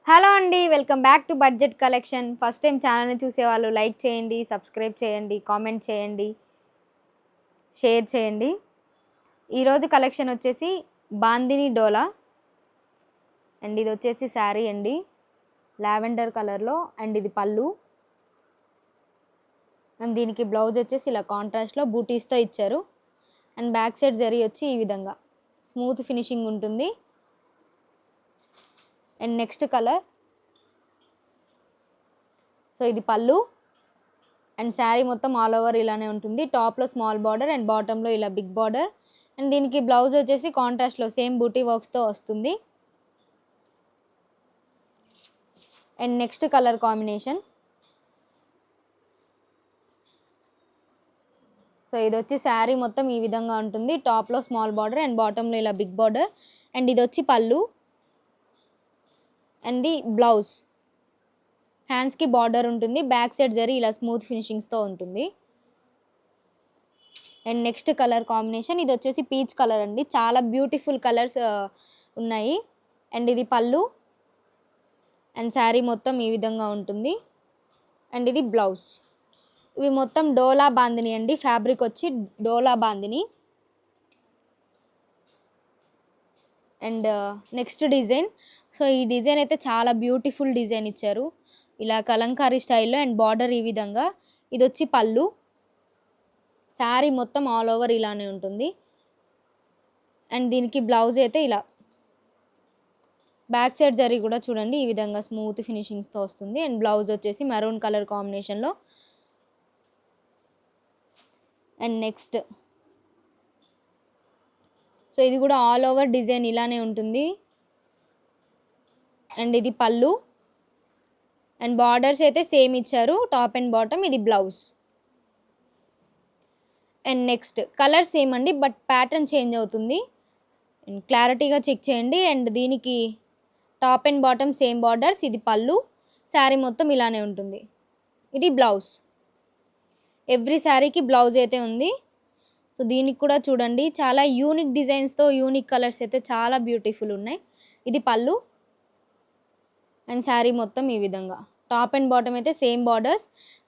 Hello అండి, welcome back to budget collection. First time ఛానల్ని చూసేవాళ్ళు లైక్ చేయండి, సబ్స్క్రైబ్ చేయండి, కామెంట్ చేయండి, షేర్ చేయండి. ఈరోజు కలెక్షన్ వచ్చేసి బాందిని డోలా అండ్ ఇది వచ్చేసి శారీ అండి, లావెండర్ కలర్లో. అండ్ ఇది పళ్ళు అండ్ దీనికి బ్లౌజ్ వచ్చేసి ఇలా కాంట్రాస్ట్లో బూటీస్తో ఇచ్చారు. అండ్ బ్యాక్ సైడ్ జరీ వచ్చి ఈ విధంగా స్మూత్ ఫినిషింగ్ ఉంటుంది. అండ్ నెక్స్ట్ కలర్, సో ఇది పళ్ళు అండ్ శారీ మొత్తం ఆల్ ఓవర్ ఇలానే ఉంటుంది. టాప్లో స్మాల్ బార్డర్ అండ్ బాటంలో ఇలా బిగ్ బార్డర్. అండ్ దీనికి బ్లౌజ్ వచ్చేసి కాంట్రాస్ట్లో సేమ్ బూటీ వర్క్స్తో వస్తుంది. And next colour combination, so ఇది వచ్చి శారీ మొత్తం ఈ విధంగా ఉంటుంది. టాప్లో స్మాల్ బార్డర్ అండ్ బాటంలో ఇలా బిగ్ బార్డర్. అండ్ ఇది వచ్చి పళ్ళు అండ్ ది బ్లౌజ్ హ్యాండ్స్కి బార్డర్ ఉంటుంది. బ్యాక్ సైడ్ జరీ ఇలా స్మూత్ ఫినిషింగ్స్తో ఉంటుంది. అండ్ నెక్స్ట్ కలర్ కాంబినేషన్, ఇది వచ్చేసి పీచ్ కలర్ అండి. చాలా బ్యూటిఫుల్ కలర్స్ ఉన్నాయి. అండ్ ఇది పళ్ళు అండ్ శారీ మొత్తం ఈ విధంగా ఉంటుంది. అండ్ ఇది బ్లౌజ్. ఇవి మొత్తం డోలా బాందిని అండి. ఫ్యాబ్రిక్ వచ్చి Dola bandhani. And next design, so ఈ డిజైన్ అయితే చాలా బ్యూటిఫుల్ డిజైన్ ఇచ్చారు, ఇలా కలంకారీ స్టైల్లో. అండ్ బార్డర్ ఈ విధంగా. ఇది వచ్చి పళ్ళు, శారీ మొత్తం ఆల్ ఓవర్ ఇలానే ఉంటుంది. అండ్ దీనికి బ్లౌజ్ అయితే ఇలా బ్యాక్ సైడ్ జరీ కూడా చూడండి ఈ విధంగా స్మూత్ ఫినిషింగ్స్తో వస్తుంది. అండ్ బ్లౌజ్ వచ్చేసి మెరూన్ కలర్ కాంబినేషన్లో. అండ్ నెక్స్ట్, సో ఇది కూడా ఆల్ ఓవర్ డిజైన్ ఇలానే ఉంటుంది. అండ్ ఇది పళ్ళు అండ్ బార్డర్స్ అయితే సేమ్ ఇచ్చారు, టాప్ అండ్ బాటమ్. ఇది blouse. And next colour same అండి, బట్ ప్యాటర్న్ చేంజ్ అవుతుంది. అండ్ క్లారిటీగా చెక్ చేయండి. అండ్ దీనికి top and bottom same borders. ఇది పళ్ళు, శారీ మొత్తం ఇలానే ఉంటుంది. ఇది బ్లౌజ్. ఎవ్రీ శారీకి బ్లౌజ్ అయితే ఉంది. సో దీనికి కూడా చూడండి చాలా యూనిక్ డిజైన్స్తో యూనిక్ కలర్స్ అయితే చాలా బ్యూటిఫుల్ ఉన్నాయి. ఇది పళ్ళు అండ్ శారీ మొత్తం ఈ విధంగా. టాప్ అండ్ బాటమ్ అయితే same borders.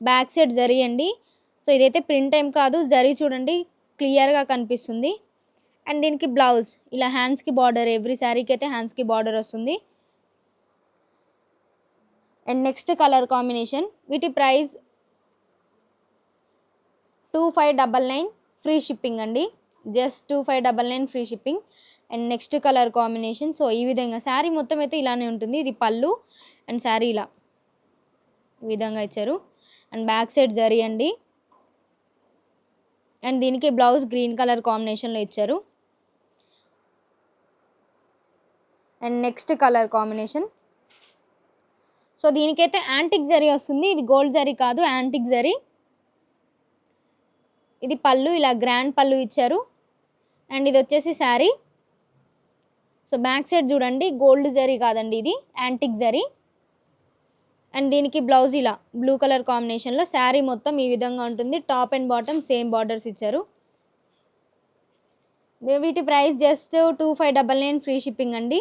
Back side zari అండి. సో ఇదైతే ప్రింట్ ఏం కాదు, జరీ చూడండి క్లియర్గా కనిపిస్తుంది. అండ్ దీనికి బ్లౌజ్ ఇలా హ్యాండ్స్కి బార్డర్. ఎవ్రీ శారీకి అయితే హ్యాండ్స్కి బార్డర్ వస్తుంది. అండ్ నెక్స్ట్ కలర్ కాంబినేషన్, వీటి ప్రైస్ 2599 ఫ్రీ షిప్పింగ్ అండి. Just 2599 free shipping. And next colour combination, so ఈ విధంగా శారీ మొత్తం అయితే ఇలానే ఉంటుంది. ఇది పళ్ళు అండ్ శారీ ఇలా ఈ విధంగా ఇచ్చారు. అండ్ బ్యాక్ సైడ్ జరీ అండి. అండ్ దీనికి బ్లౌజ్ గ్రీన్ కలర్ కాంబినేషన్లో ఇచ్చారు. And next colour combination, so దీనికైతే యాంటిక్ జరీ వస్తుంది. ఇది గోల్డ్ జరీ కాదు, యాంటిక్ జరీ. ఇది పళ్ళు, ఇలా గ్రాండ్ పళ్ళు ఇచ్చారు. అండ్ ఇది వచ్చేసి శారీ. సో బ్యాక్ సైడ్ చూడండి గోల్డ్ జరీ కాదండి, ఇది యాంటిక్ జరీ. అండ్ దీనికి బ్లౌజ్ ఇలా బ్లూ కలర్ కాంబినేషన్లో. శారీ మొత్తం ఈ విధంగా ఉంటుంది. Top and bottom same borders ఇచ్చారు. వీటి ప్రైస్ జస్ట్ 2599 ఫ్రీ షిప్పింగ్ అండి.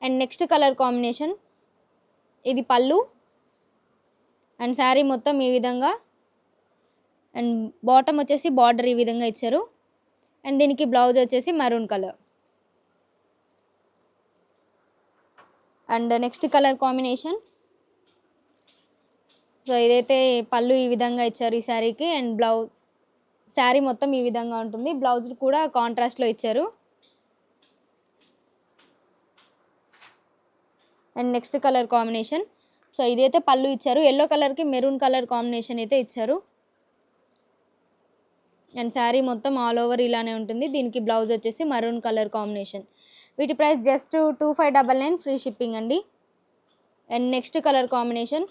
అండ్ నెక్స్ట్ కలర్ కాంబినేషన్, ఇది పళ్ళు అండ్ శారీ మొత్తం ఈ విధంగా. అండ్ బాటమ్ వచ్చేసి బార్డర్ ఈ విధంగా ఇచ్చారు. అండ్ దీనికి బ్లౌజ్ వచ్చేసి maroon colour. And next colour combination, so ఇదైతే పళ్ళు ఈ విధంగా ఇచ్చారు ఈ శారీకి. అండ్ బ్లౌజ్ శారీ మొత్తం ఈ విధంగా ఉంటుంది. బ్లౌజ్ కూడా కాంట్రాస్ట్లో ఇచ్చారు. And next colour combination, so ఇదైతే పళ్ళు ఇచ్చారు. ఎల్లో కలర్కి మెరూన్ కలర్ కాంబినేషన్ అయితే ఇచ్చారు. అండ్ శారీ మొత్తం ఆల్ ఓవర్ ఇలానే ఉంటుంది. దీనికి బ్లౌజ్ వచ్చేసి మరూన్ కలర్ కాంబినేషన్. వీటి ప్రైస్ జస్ట్ 2599 ఫ్రీ షిప్పింగ్ అండి. అండ్ నెక్స్ట్ కలర్ కాంబినేషన్,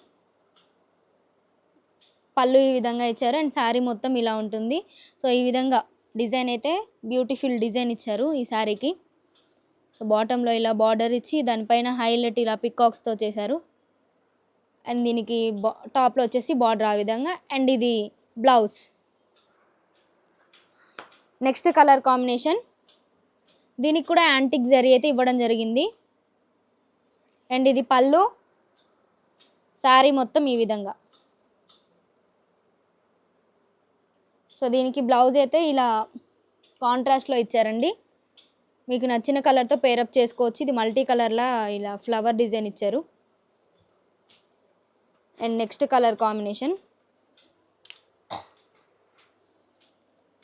పళ్ళు ఈ విధంగా ఇచ్చారు అండ్ శారీ మొత్తం ఇలా ఉంటుంది. సో ఈ విధంగా డిజైన్ అయితే బ్యూటిఫుల్ డిజైన్ ఇచ్చారు ఈ శారీకి. సో బాటంలో ఇలా బార్డర్ ఇచ్చి దానిపైన హైలైట్ ఇలా పికాక్స్తో చేశారు. అండ్ దీనికి టాప్లో వచ్చేసి బార్డర్ ఆ విధంగా. అండ్ ఇది బ్లౌజ్. నెక్స్ట్ కలర్ కాంబినేషన్, దీనికి కూడా యాంటిక్ జరీ అయితే ఇవ్వడం జరిగింది. అండ్ ఇది పళ్ళు శారీ మొత్తం ఈ విధంగా. సో దీనికి బ్లౌజ్ అయితే ఇలా కాంట్రాస్ట్లో ఇచ్చారండి. మీకు నచ్చిన కలర్తో పేరప్ చేసుకోవచ్చు. ఇది మల్టీ కలర్లా ఇలా ఫ్లవర్ డిజైన్ ఇచ్చారు. అండ్ నెక్స్ట్ కలర్ కాంబినేషన్,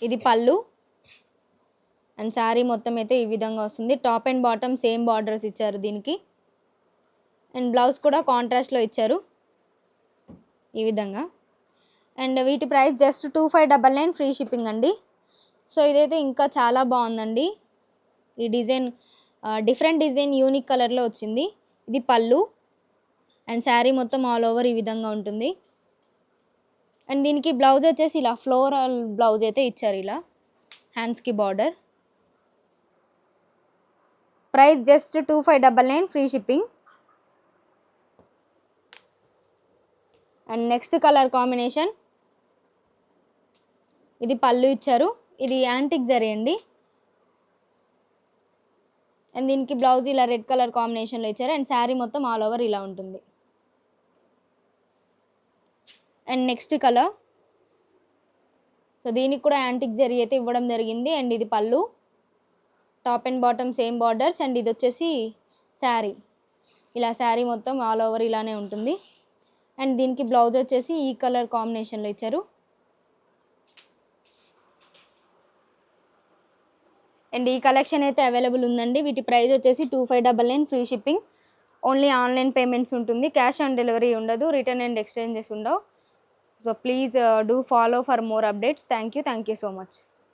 ఇది పళ్ళు అండ్ శారీ మొత్తం అయితే ఈ విధంగా వస్తుంది. Top and bottom same borders ఇచ్చారు దీనికి. అండ్ బ్లౌజ్ కూడా కాంట్రాస్ట్లో ఇచ్చారు ఈ విధంగా. అండ్ వీటి ప్రైస్ జస్ట్ 2599 ఫ్రీ షిప్పింగ్ అండి. సో ఇదైతే ఇంకా చాలా బాగుందండి. ఈ డిజైన్ డిఫరెంట్ డిజైన్ యూనిక్ కలర్లో వచ్చింది. ఇది పళ్ళు అండ్ శారీ మొత్తం ఆల్ ఓవర్ ఈ విధంగా ఉంటుంది. అండ్ దీనికి బ్లౌజ్ వచ్చేసి ఇలా ఫ్లోరల్ బ్లౌజ్ అయితే ఇచ్చారు, ఇలా హ్యాండ్స్కి border. Price just 2599 free shipping. And next colour combination, ఇది పళ్ళు ఇచ్చారు. ఇది యాంటిక్ జరీ అండి. అండ్ దీనికి బ్లౌజ్ ఇలా రెడ్ కలర్ కాంబినేషన్లో ఇచ్చారు. అండ్ శారీ మొత్తం ఆల్ ఓవర్ ఇలా ఉంటుంది. అండ్ నెక్స్ట్ కలర్, సో దీనికి కూడా యాంటిక్ జరీ అయితే ఇవ్వడం జరిగింది. అండ్ ఇది పళ్ళు, top and bottom same borders. And ఇది వచ్చేసి శారీ, ఇలా శారీ మొత్తం ఆల్ ఓవర్ ఇలానే ఉంటుంది. అండ్ దీనికి బ్లౌజ్ వచ్చేసి ఈ కలర్ కాంబినేషన్లో ఇచ్చారు. అండ్ ఈ కలెక్షన్ అయితే అవైలబుల్ ఉందండి. వీటి ప్రైస్ వచ్చేసి 2599 free shipping. Only online payments ఉంటుంది, క్యాష్ ఆన్ డెలివరీ ఉండదు, రిటర్న్ అండ్ ఎక్స్చేంజెస్ ఉండవు. So please do follow for more updates. Thank you so much.